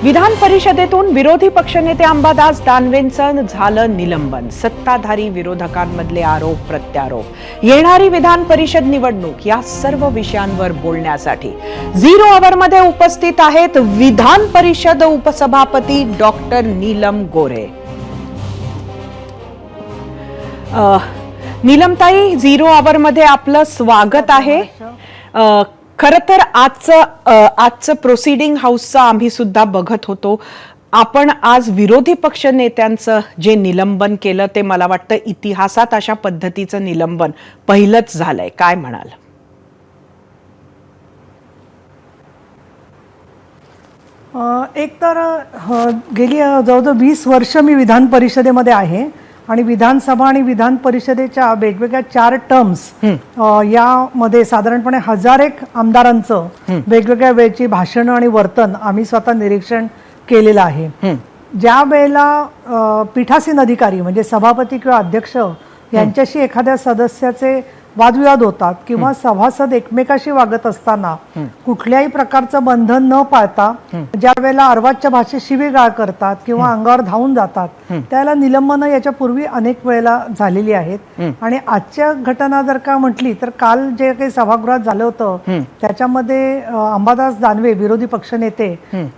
विधान परिषदेतून विरोधी पक्षनेते अंबादास दानवेंचं झालं निलंबन. सत्ताधारी विरोधकांमधले आरोप प्रत्यारोप, येणारी विधान परिषद निवडणूक या सर्व विषयांवर बोलण्यासाठी झिरो अवरमध्ये उपस्थित आहेत विधान परिषद उपसभापती डॉक्टर नीलम गोऱ्हे. नीलमताई, झिरो अवरमध्ये आपलं स्वागत आहे. खरं तर आजचं प्रोसिडिंग हाऊसचं आम्ही सुद्धा बघत होतो. आपण आज विरोधी पक्ष नेत्यांचं जे निलंबन केलं ते मला वाटतं इतिहासात अशा पद्धतीचं निलंबन पहिलंच झालंय. काय म्हणाल? एक तर गेली जवळजवळ 20 वर्ष मी विधान परिषदेमध्ये आहे आणि विधानसभा आणि विधान परिषदेच्या वेगवेगळ्या 4 टर्म्स यामध्ये साधारणपणे 1000 आमदारांचं वेगवेगळ्या वेळची भाषणं आणि वर्तन आम्ही स्वतः निरीक्षण केलेलं आहे. ज्या वेळेला पीठासीन अधिकारी म्हणजे सभापती किंवा अध्यक्ष यांच्याशी एखाद्या सदस्याचे वादविवाद होतात किंवा सभासद एकमेकाशी वागत असताना कुठल्याही प्रकारचं बंधन न पाळता ज्या वेळेला अर्वाच्य भाषेत शिवीगाळ करतात किंवा अंगावर धावून जातात त्याला निलंबनं याच्या पूर्वी अनेक वेळेला झालेली आहेत. आणि आजच्या घटना जर का म्हटली तर काल जे काही सभागृहात झालं होतं त्याच्यामध्ये अंबादास दानवे विरोधी पक्षनेते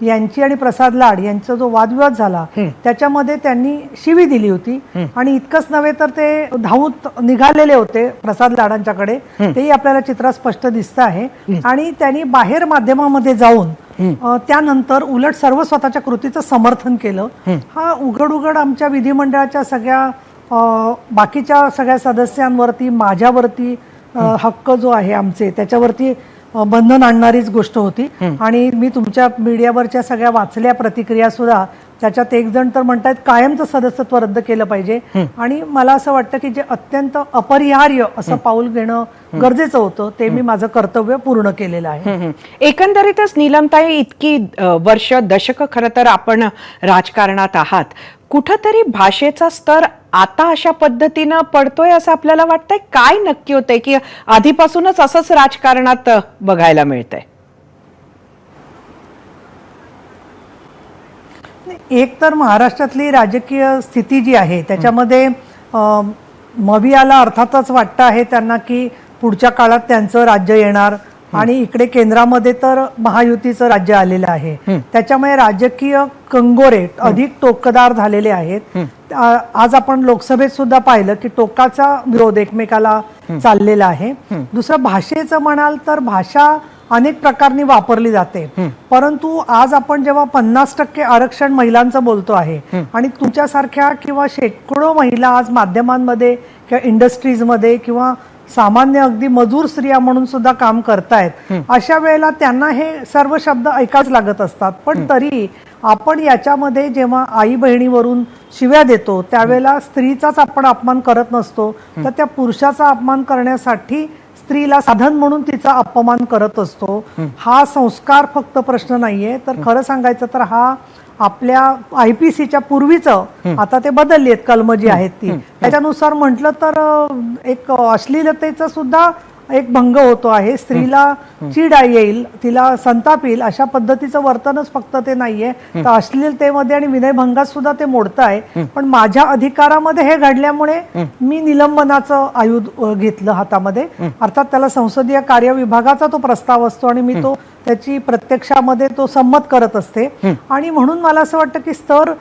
यांची आणि प्रसाद लाड यांचा जो वादविवाद झाला त्याच्यामध्ये त्यांनी शिवी दिली होती आणि इतकंच नव्हे तर ते धावून निघालेले होते प्रसाद लाडांच्याकडे, तेही आपल्याला चित्रात स्पष्ट दिसत आहे. आणि त्यांनी बाहेर माध्यमामध्ये जाऊन त्यानंतर उलट सर्व स्वतःच्या कृतीचं समर्थन केलं. हा उघड आमच्या विधिमंडळाच्या सगळ्या बाकीच्या सगळ्या सदस्यांवरती माझ्यावरती हक्क जो आहे आमचे त्याच्यावरती बंधन आणणारीच गोष्ट होती. आणि मी तुमच्या मीडियावरच्या सगळ्या वाचल्या प्रतिक्रिया सुद्धा त्याच्यात एक जण तर म्हणतात कायमचं सदस्यत्व रद्द केलं पाहिजे. आणि मला असं वाटतं की जे अत्यंत अपरिहार्य असं पाऊल घेणं गरजेचं होतं ते मी माझं कर्तव्य पूर्ण केलेलं आहे. एकंदरीतच नीलमताई, इतकी वर्ष दशक खरं तर आपण राजकारणात आहात, कुठंतरी भाषेचा स्तर आता अशा पद्धतीनं पडतोय असं आपल्याला वाटतंय? काय नक्की होतंय की आधीपासूनच असंच राजकारणात बघायला मिळतंय? एक तर महाराष्ट्रातली राजकीय स्थिती जी आहे त्याच्यामध्ये मवियाला अर्थातच वाटतं आहे त्यांना की पुढच्या काळात त्यांचं राज्य येणार आणि इकडे केंद्रामध्ये तर महायुतीचं राज्य आलेलं आहे. त्याच्यामुळे राजकीय कंगोरे अधिक टोकदार झालेले आहेत. आज आपण लोकसभेत सुद्धा पाहिलं की टोकाचा विरोध एकमेकाला चाललेला आहे. दुसरं भाषेचं म्हणाल तर भाषा अनेक प्रकारांनी वापरली जाते, परंतु आज आपण जेव्हा 50% आरक्षण महिलांचं बोलतो आहे आणि तुमच्यासारख्या किंवा शेकडो महिला आज माध्यमांमध्ये किंवा इंडस्ट्रीजमध्ये किंवा सामान्य अगदी मजूर स्त्रिया म्हणून सुद्धा काम करतायत, अशा वेळेला त्यांना हे सर्व शब्द ऐकाच लागत असतात. पण तरी आपण याच्यामध्ये जेव्हा आई बहिणीवरून शिव्या देतो त्यावेळेला स्त्रीचाच आपण अपमान करत नसतो तर त्या पुरुषाचा अपमान करण्यासाठी स्त्रीला साधन म्हणून तिचा अपमान करत असतो. हा संस्कार फक्त प्रश्न नाहीये, तर खरं सांगायचं तर हा आपल्या IPCच्या पूर्वीचं आता ते बदलली आहेत कलम जी आहेत ती, त्याच्यानुसार म्हटलं तर एक अश्लीलतेचा सुद्धा एक भंग होतो आहे. स्त्रीला चीड येईल, तिला संताप येईल अशा पद्धतीचं वर्तनच फक्त ते नाहीये, तर अश्लीलतेमध्ये आणि विनयभंगात सुद्धा ते मोडत आहे. पण माझ्या अधिकारामध्ये हे घडल्यामुळे मी निलंबनाचं आयुध घेतलं हातामध्ये. अर्थात त्याला संसदीय कार्य विभागाचा तो प्रस्ताव असतो आणि मी तो त्याची प्रत्यक्षामध्ये तो संमत करत असते. आणि म्हणून मला असं वाटतं की स्तर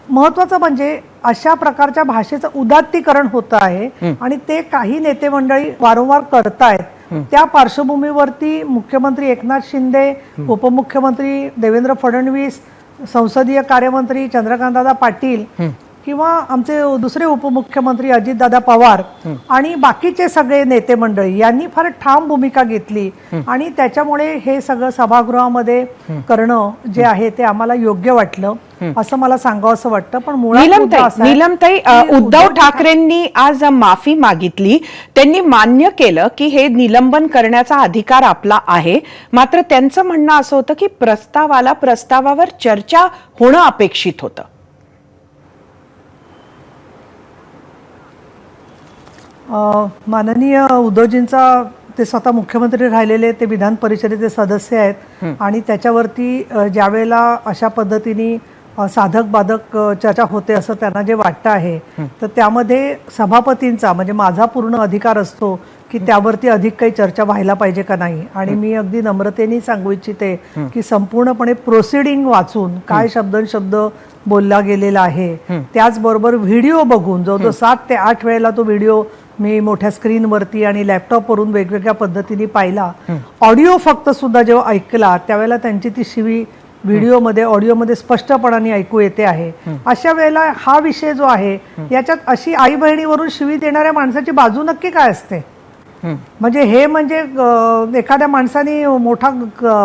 महत्वाचं म्हणजे अशा प्रकारच्या भाषेचं उदात्तीकरण होत आहे आणि ते काही नेते मंडळी वारंवार करतायत. त्या पार्श्वभूमीवरती मुख्यमंत्री एकनाथ शिंदे, उपमुख्यमंत्री देवेंद्र फडणवीस, संसदीय कार्यमंत्री चंद्रकांतदादा पाटील किंवा आमचे दुसरे उपमुख्यमंत्री अजितदादा पवार आणि बाकीचे सगळे नेते मंडळी यांनी फार ठाम भूमिका घेतली आणि त्याच्यामुळे हे सगळं सभागृहामध्ये करणं जे आहे ते आम्हाला योग्य वाटलं असं मला सांगावं असं वाटतं. पण नीलमताई, उद्धव ठाकरेंनी आज माफी मागितली. त्यांनी मान्य केलं की हे निलंबन करण्याचा अधिकार आपला आहे, मात्र त्यांचं म्हणणं असं होतं की प्रस्तावावर चर्चा होणं अपेक्षित होतं. माननीय उद्धवजींचा ते स्वतः मुख्यमंत्री राहिलेले, ते विधान परिषदेचे सदस्य आहेत आणि त्याच्यावरती ज्यावेळेला अशा पद्धतीने साधक बाधक चर्चा होते असं त्यांना जे वाटतं आहे, तर त्यामध्ये सभापतींचा म्हणजे माझा पूर्ण अधिकार असतो की त्यावरती अधिक काही चर्चा व्हायला पाहिजे का नाही. आणि मी अगदी नम्रतेने सांगू इच्छिते की संपूर्णपणे प्रोसिडिंग वाचून काय शब्द बोलला गेलेला आहे, त्याचबरोबर व्हिडिओ बघून जवळजवळ 7 ते 8 वेळेला तो व्हिडिओ मी मोठ्या स्क्रीनवरती आणि लॅपटॉपवरून वेगवेगळ्या पद्धतीने पाहिला. ऑडिओ फक्त सुद्धा जेव्हा ऐकला त्यावेळेला त्यांची ती शिवी व्हिडिओमध्ये ऑडिओमध्ये स्पष्टपणाने ऐकू येते आहे. अशा वेळेला हा विषय जो आहे याच्यात अशी आई बहिणीवरून शिवी देणाऱ्या माणसाची बाजू नक्की काय असते? म्हणजे हे म्हणजे एखाद्या माणसाने मोठा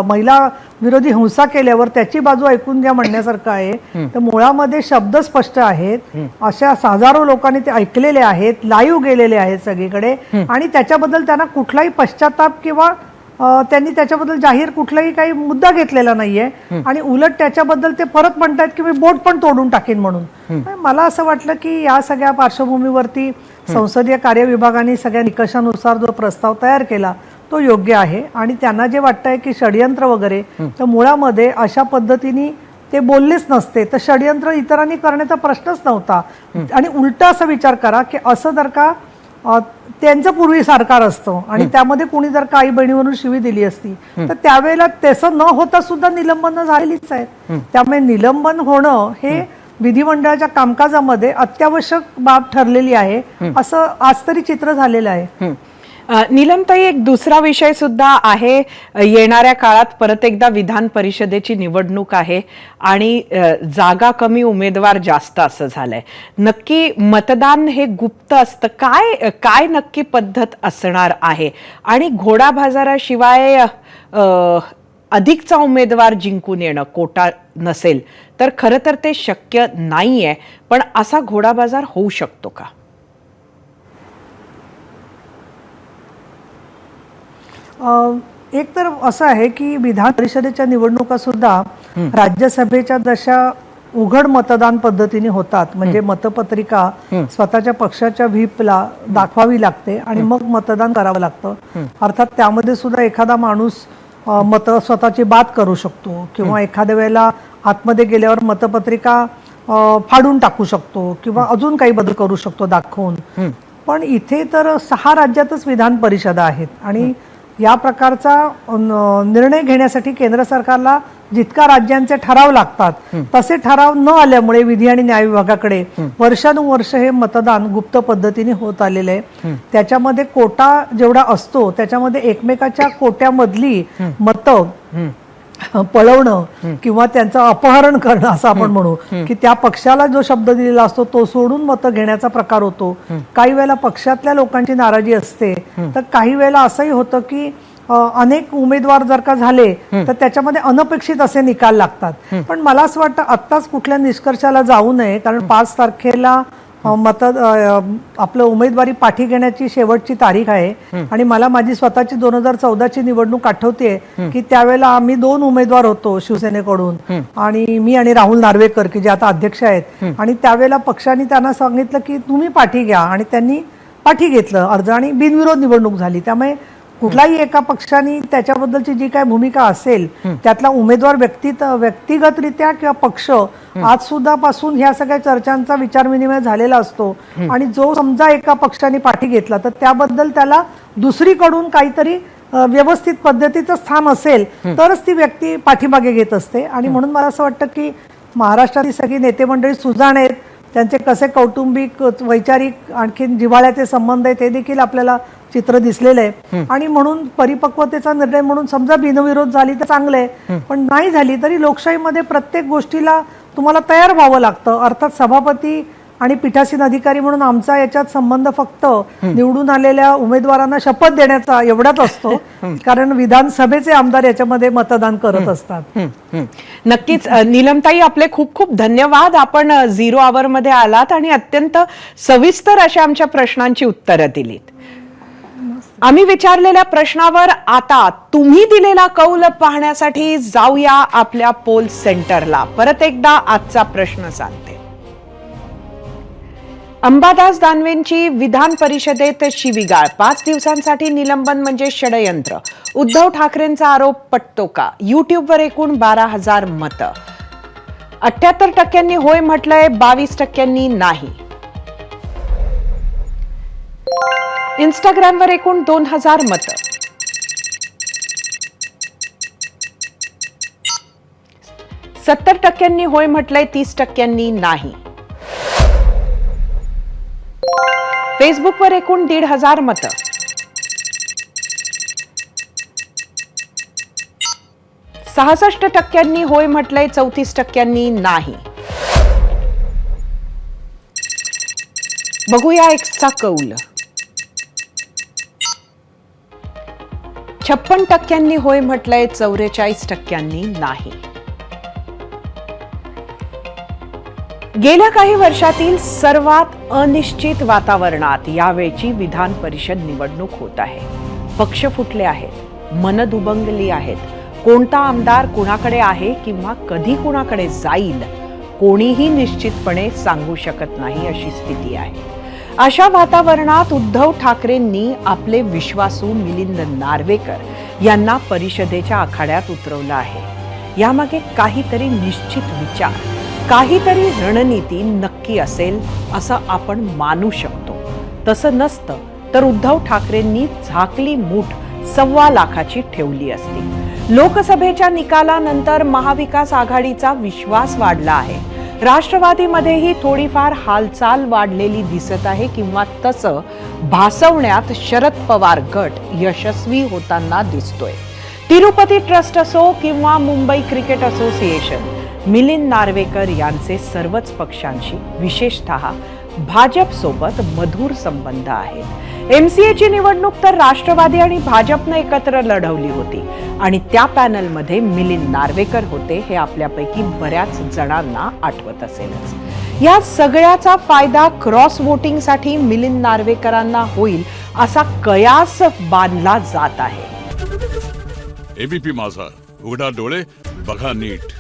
महिला विरोधी हिंसा केल्यावर त्याची बाजू ऐकून घ्या म्हणण्यासारखं आहे. तर मुळामध्ये शब्द स्पष्ट आहेत, अशा हजारो लोकांनी ते ऐकलेले आहेत, लाईव्ह गेलेले आहेत सगळीकडे आणि त्याच्याबद्दल त्यांना कुठलाही पश्चाताप किंवा त्यांनी त्याच्याबद्दल जाहीर कुठलाही काही मुद्दा घेतलेला नाहीये आणि उलट त्याच्याबद्दल ते परत म्हणतात की मी बोट पण तोडून टाकेन म्हणून. मला असं वाटलं की या सगळ्या पार्श्वभूमीवरती संसदीय कार्य विभागाने सगळ्या निकषानुसार जो प्रस्ताव तयार केला तो योग्य आहे आणि त्यांना जे वाटतंय की षडयंत्र वगैरे, तर मुळामध्ये अशा पद्धतीने ते बोललेच नसते तर षडयंत्र इतरांनी करण्याचा प्रश्नच नव्हता. आणि उलटा असा विचार करा की असं जर का त्यांचं पूर्वी सरकार असतं आणि त्यामध्ये कोणी जर का आई बहिणीवरून शिवी दिली असती तर त्यावेळेला तसं न होता सुद्धा निलंबन झालेलीच आहेत. त्यामुळे निलंबन होणं हे विधिमंडळाच्या कामकाजामध्ये अत्यावश्यक बाब ठरलेली आहे असं आज तरी चित्र झालेलं आहे. नीलमताई, एक दुसरा विषय सुद्धा आहे. येणाऱ्या काळात परत एकदा विधान परिषदेची निवडणूक आहे आणि जागा कमी उमेदवार जास्त असं झालंय. नक्की मतदान हे गुप्त असतं, काय नक्की पद्धत असणार आहे? आणि घोडा बाजाराशिवाय अधिकचा उमेदवार जिंकून येणं, कोटा नसेल तर खरं तर ते शक्य नाहीये, पण असा घोडा बाजार होऊ शकतो का? एक तर असं आहे की विधान परिषदेच्या निवडणुका सुद्धा राज्यसभेच्या जशा उघड मतदान पद्धतीने होतात, म्हणजे मतपत्रिका स्वतःच्या पक्षाच्या व्हीपला दाखवावी लागते आणि मग मतदान करावं लागतं. अर्थात त्यामध्ये सुद्धा एखादा माणूस मत स्वतःची बाद करू शकतो किंवा एखाद्या वेळेला आतमध्ये गेल्यावर मतपत्रिका फाडून टाकू शकतो किंवा अजून काही बदल करू शकतो दाखवून. पण इथे तर 6 राज्यातच विधान परिषदा आहेत आणि या प्रकारचा निर्णय घेण्यासाठी केंद्र सरकारला जितका राज्यांचे ठराव लागतात तसे ठराव न आल्यामुळे विधी आणि न्याय विभागाकडे वर्षानुवर्ष हे मतदान गुप्त पद्धतीने होत आलेले आहे. त्याच्यामध्ये कोटा जेवढा असतो त्याच्यामध्ये एकमेकाच्या कोट्यामधली मतं पळवणं किंवा त्यांचं अपहरण करणं असं आपण म्हणू की त्या पक्षाला जो शब्द दिलेला असतो तो सोडून मतं घेण्याचा प्रकार होतो. काही वेळेला पक्षातल्या लोकांची नाराजी असते, तर काही वेळेला असंही होतं की अनेक उमेदवार जर का झाले तर त्याच्यामध्ये अनपेक्षित असे निकाल लागतात. पण मला असं वाटतं आत्ताच कुठल्या निष्कर्षाला जाऊ नये, कारण 5 तारखेला आपलं उमेदवारी पाठी घेण्याची शेवटची तारीख आहे आणि मला माझी स्वतःची 2014ची निवडणूक आठवते की त्यावेळेला आम्ही 2 उमेदवार होतो शिवसेनेकडून आणि मी आणि राहुल नार्वेकर की जे आता अध्यक्ष आहेत. आणि त्यावेळेला पक्षाने त्यांना सांगितलं की तुम्ही पाठी घ्या आणि त्यांनी पाठी घेतलं अर्ज आणि बिनविरोध निवडणूक झाली. त्यामुळे कुठलाही एका पक्षाने त्याच्याबद्दलची जी काय भूमिका असेल त्यातला उमेदवार व्यक्तिगतरित्या किंवा पक्ष आज सुद्धा पासून ह्या सगळ्या चर्चांचा विचारविनिमय झालेला असतो आणि जो समजा एका पक्षाने पाठी घेतला तर त्याबद्दल त्याला दुसरीकडून काहीतरी व्यवस्थित पद्धतीचं स्थान असेल तरच ती व्यक्ती पाठीमागे घेत असते. आणि म्हणून मला असं वाटतं की महाराष्ट्रातील सगळी नेते मंडळी सुजाण आहेत, त्यांचे कसे कौटुंबिक वैचारिक आणखीन जिव्हाळ्याचे संबंध आहेत हे देखील आपल्याला चित्र दिसलेलं आहे. आणि म्हणून परिपक्वतेचा निर्णय म्हणून समजा बिनविरोध झाली तर चांगलं आहे, पण नाही झाली तरी लोकशाहीमध्ये प्रत्येक गोष्टीला तुम्हाला तयार व्हावं लागतं. अर्थात सभापती आणि पीठासीन अधिकारी म्हणून आमचा याच्यात संबंध फक्त निवडून आलेल्या उमेदवारांना शपथ देण्याचा एवढाच असतो, कारण विधानसभेचे आमदार याच्यामध्ये मतदान करत असतात. नक्कीच नीलमताई, आपले खूप खूप धन्यवाद. आपण 0 आवर मध्ये आलात आणि अत्यंत सविस्तर अशा आमच्या प्रश्नांची उत्तरं दिलीत. आम्ही विचारलेल्या प्रश्नावर आता तुम्ही दिलेला कौल पाहण्यासाठी जाऊया आपल्या पोल सेंटरला. परत एकदा आजचा प्रश्न सांगते. अंबादास दानवेंची विधान परिषदेत शिवीगाळ. 5 दिवसांसाठी निलंबन म्हणजे षडयंत्र. उद्धव ठाकरेंचा आरोप पटतो का? युट्यूबवर एकूण 12,000 मतं. 78% होय म्हटलंय, 22% नाही. इंस्टाग्रामवर एकूण 2,000 मतं. 70% होय म्हटलंय, 30% नाही. फेसबुकवर एकूण 1,500 मतं. 66% होय म्हटलंय, 34% नाही. बघूया एक्सचा कौल. 56% होय म्हटलंय, 44% नाही. गेल्या काही वर्षातील सर्वात अनिश्चित वातावरणात यावेळची विधान परिषद निवडणूक होत आहे. पक्ष फुटले आहेत, मन दुबंगली आहेत. कोणता आमदार कुणाकडे आहे किंवा कधी कुणाकडे जाईल कोणीही निश्चितपणे सांगू शकत नाही अशी स्थिती आहे. अशा वातावरणात उद्धव ठाकरेंनी आपले विश्वासू मिलिंद नार्वेकर यांना परिषदेच्या आखाड्यात उतरवलं आहे. यामागे काहीतरी निश्चित विचार, काहीतरी रणनीती नक्की असेल असं आपण मानू शकतो. तसं नसतं तर उद्धव ठाकरेंनी झाकली मूठ 1.25 लाखाची ठेवली असती. लोकसभेच्या निकालानंतर महाविकास आघाडीचा विश्वास वाढला आहे. राष्ट्रवादीमध्येही थोडीफार हालचाल वाढलेली दिसत आहे किंवा तसं भासवण्यात शरद पवार गट यशस्वी होताना दिसतोय. तिरुपती ट्रस्ट असो किंवा मुंबई क्रिकेट असोसिएशन, मिलिंद नार्वेकर यांचे सर्वच पक्षांशी, विशेषतः भाजपसोबत मधुर संबंध आहेत. MCAची निवडणूक तर राष्ट्रवादी आणि भाजपनं एकत्र लढवली होती आणि त्या पॅनलमध्ये मिलिंद नार्वेकर होते हे आपल्यापैकी बऱ्याच जणांना आठवत असेलच. या सगळ्याचा फायदा क्रॉस वोटिंगसाठी मिलिंद नार्वेकरांना होईल असा कयास बांधला जात आहे. ABP माझा, उघडा डोळे बघा नीट.